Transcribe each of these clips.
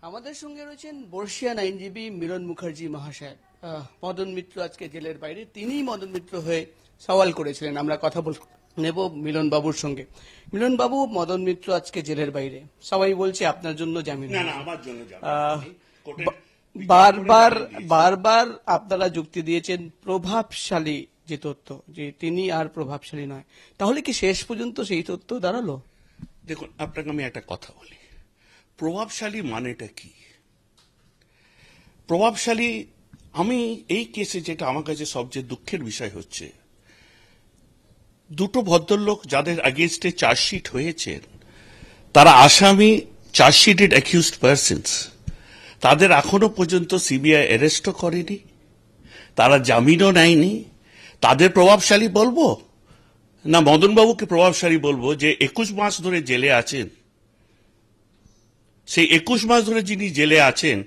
আমাদের সঙ্গে রয়েছেন বর্ষিয়ান আইনজীবী মিলন মুখার্জি মহাশয়। মদন মিত্র আজকে জেলের বাইরে, তিনিই মদন মিত্র হয়ে সওয়াল করেছিলেন। আমরা কথা নেব মিলন বাবুর সঙ্গে। মিলন বাবু, মদন মিত্র আজকে জেলের বাইরে, সবাই বলছে আপনার জন্য জামিন। না, আমার জন্য বারবার বারবার আপনারা যুক্তি দিয়েছেন প্রভাবশালী যে তথ্য, যে তিনি আর প্রভাবশালী নয়, তাহলে কি শেষ পর্যন্ত সেই তথ্য দাঁড়ালো? দেখুন, আপনাকে আমি একটা কথা বলি, প্রভাবশালী মানেটা কি? প্রভাবশালী, আমি এই কেসে যেটা আমার কাছে সবচেয়ে দুঃখের বিষয় হচ্ছে, দুটো ভদ্রলোক যাদের এগেইনস্টে চার্জশিট হয়েছেন, তারা আসামি, চার্জশিটেড অ্যাকিউজড পারসনস, তাদের এখনো পর্যন্ত সিবিআই অ্যারেস্টও করেনি, তারা জামিনও নেয়নি। তাদের প্রভাবশালী বলবো না মদনবাবুকে প্রভাবশালী বলবো, যে 21 মাস ধরে জেলে আছেন? সেই 21 মাস ধরে যিনি জেলে আছেন,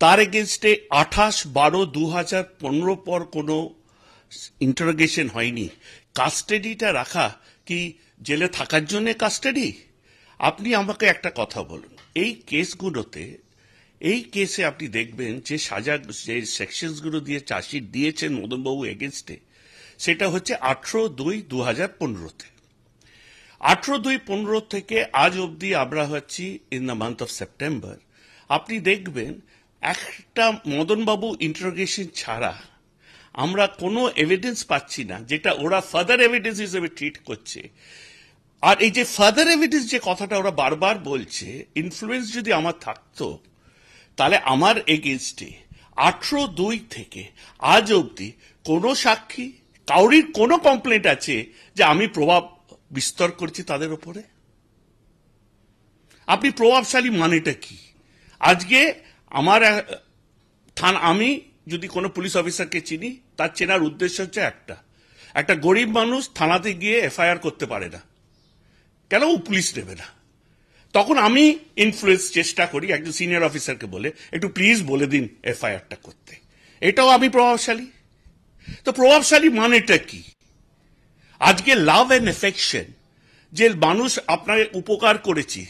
তার এগেনস্টে 28/12/2015 পর কোনো ইন্টারোগেশন হয়নি। কাস্টাডিটা রাখা কি জেলে থাকার জন্য কাস্টাডি? আপনি আমাকে একটা কথা বলুন, এই কেসগুলোতে, এই কেসে আপনি দেখবেন যে সাজা, যে সেকশনসগুলো দিয়ে চার্জশিট দিয়েছেন মদনবাবু এগেনস্টে, সেটা হচ্ছে 18/2/2015-তে। 18/2/15 থেকে আজ অবধি আমরা হচ্ছি in the month of September. আপনি দেখবেন একটা মদনবাবু ইন্টারোগেশন ছাড়া আমরা কোনো এভিডেন্স পাচ্ছি না, যেটা ওরা ফার্দার এভিডেন্স হিসেবে ট্রিট করছে। আর এই যে ফার্দার এভিডেন্স যে কথাটা ওরা বারবার বলছে, ইনফ্লুয়েন্স যদি আমার থাকতো, তাহলে আমার এগেইনস্টে 18/2 থেকে আজ অবধি কোনো সাক্ষী, কাউরির কোনো কমপ্লেন্ট আছে যে আমি প্রভাব বিস্তার করছি তাদের উপরে? আপনি প্রভাবশালী মানেটা কি? আজকে আমার আমি যদি কোনো পুলিশ অফিসারকে চিনি, তার চেনার উদ্দেশ্য হচ্ছে একটা গরিব মানুষ থানাতে গিয়ে এফআইআর করতে পারে না, কেন ও পুলিশ নেবে না? তখন আমি ইনফ্লুয়েন্স চেষ্টা করি একজন সিনিয়র অফিসারকে বলে, একটু প্লিজ বলে দিন এফআইআরটা করতে। এটাও আমি প্রভাবশালী? তো প্রভাবশালী মানেটা কি? আজকে লাভ এন্ড এফেকশন, যে মানুষ আপনার উপকার করেছি,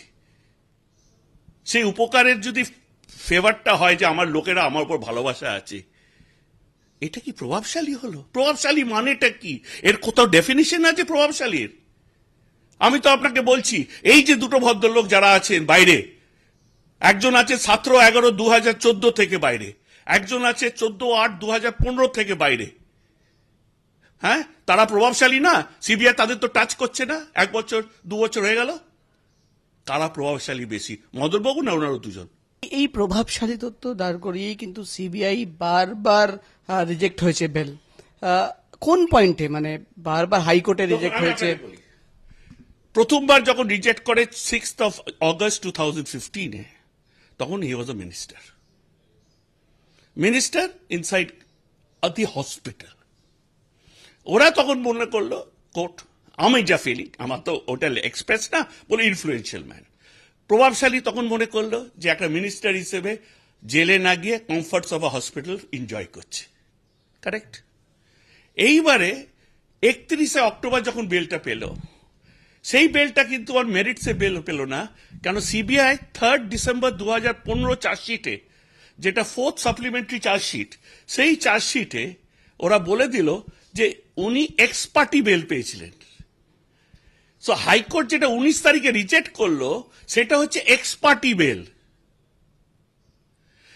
সেই উপকারের যদি ফেভারটা হয় যে আমার লোকেরা আমার উপর ভালোবাসা আছে, এটা কি প্রভাবশালী হলো? প্রভাবশালী মানেটা কি? এর কোথাও ডেফিনিশন আছে প্রভাবশালীর? আমি তো আপনাকে বলছি, এই যে দুটো ভদ্রলোক যারা আছেন বাইরে, একজন আছে 17/11/2014 থেকে বাইরে, একজন আছে 14/8/2015 থেকে বাইরে, হ্যাঁ, তারা প্রভাবশালী না? সিবিআই তাদের তো টাচ করছে না, 1 বছর 2 বছর হয়ে গেল। কারা প্রভাবশালী বেশি, মদনবাবু না ওনারও দুজন? এই প্রভাবশালী তথ্য দাঁড় করিয়েই কিন্তু সিবিআই বারবার রিজেক্ট হয়েছে বেল। কোন পয়েন্টে, মানে বারবার হাইকোর্টে রিজেক্ট হয়েছে? প্রথমবার যখন রিজেক্ট করে 6th August 2015-এ, তখন হি ওয়াজ আ মিনিস্টার ইনসাইড দি হসপিটাল। ওরা তখন মনে করলো, কোর্ট, আমি যা ফিলিং, আমার তো ওটা এক্সপ্রেস না, বলে ইনফ্লুয়েন্সিয়াল ম্যান, প্রভাবশালী তখন মনে করলো যে একটা মিনিস্টার হিসেবে জেলে না গিয়ে কমফর্টস অফ আ হসপিটাল এনজয় করছে। কারেক্ট? এইবারে 31শে অক্টোবর যখন বেলটা পেল, সেই বেলটা কিন্তু আর মেরিটসে বেল পেল না। কেন? সিবিআই 3rd ডিসেম্বর 2015 চার্জশিটে, যেটা 4th সাপ্লিমেন্টারি চার্জশিট, সেই চার্জশিটে ওরা বলে দিল যে উনি এক্স পার্টি বেল পেয়েছিলেন। সো হাইকোর্ট যেটা 19 তারিখে রিজেক্ট করলো, সেটা হচ্ছে ex party bail.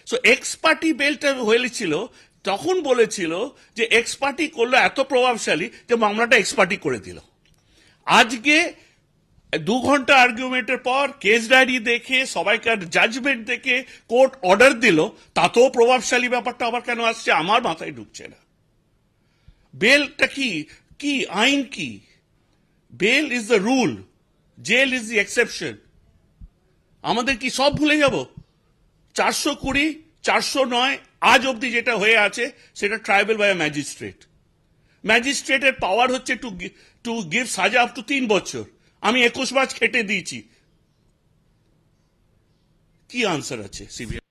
So ex party বেলটা হয়েছিল, তখন বলেছিল যে এক্স পার্টি করলো এত প্রভাবশালী যে মামলাটা এক্স পার্টি করে দিল। আজকে 2 ঘন্টা আর্গুমেন্টের পর কেস ডায়েরি দেখে, সবাইকার জাজমেন্ট দেখে কোর্ট অর্ডার দিল, তাতেও প্রভাবশালী ব্যাপারটা আবার কেন আসছে আমার মাথায় ঢুকছে না। বেলটা কি? কি আইন কি? Bail is the rule, jail is the exception. আমাদের কি সব ভুলে যাব? 420, 409 আজ অব্দি যেটা হয়ে আছে, সেটা ট্রাইবেল বাই ম্যাজিস্ট্রেট। ম্যাজিস্ট্রেটের পাওয়ার হচ্ছে টু গিভ সাজা আপ টু 3 বছর। আমি 21 মাস খেটে দিয়েছি। কি আনসার আছে সিবিআই?